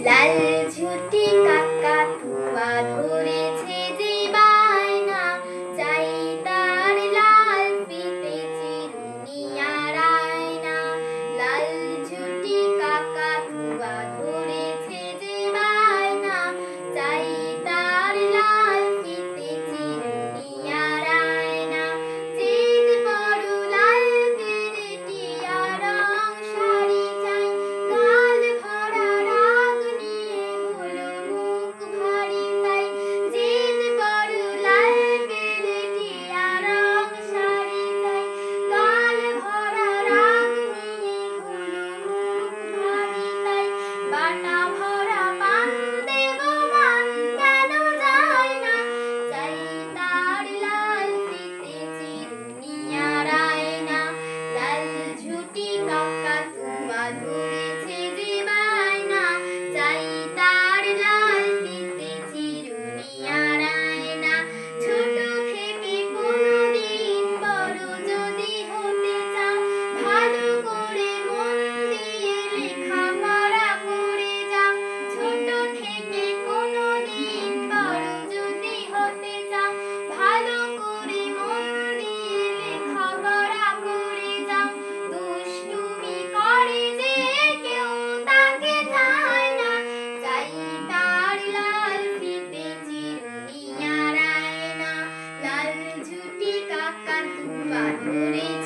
লাল ঝুটি কাকাতুয়া ধরেছে যে বায়না, চাই তার লাল ফিতে চিরুনি আর আয়না। লাল ঝুটি কাকাতুয়া ধরেছে যে বায়না, চাই তার লাল ফিতে চিরুনি আর আয়না। জিদ বড় লাল পেরেটিয়া রং শাড়ি চাই, গাল ভরা রাগ নিয়ে হলো মুখ ভারী তাই। জিদ বড় লাল পেরেটিয়া রং শাড়ি চাই, গাল ভরা রাগ নিয়ে হলো মুখ ভারী তাই। বাটা ভরা পান দেব মান কেন যায় না, চাই তার লাল ফিতে চিরুনি আর আয়না। লাল ঝুটি কাকাতুয়া ধরেছে যে বায়না, চাই তার লাল ফিতে চিরুনি আর আয়না। ছোট থেকে কোনদিন বড় যদি হতে চাও, ভালো করে মন দিয়ে লেখাপড়া করে যাও। ছোট থেকে কোনদিন বড় যদি হতে চাও, ভালো করে মন দিয়ে লেখাপড়া করে যাও। দুষ্টুমি করে যে কেউ তাকে চায় না, চাই তার লাল ফিতে চিরুনি আর আয়না। লাল ঝুটি কাকাতুয়া ধরেছে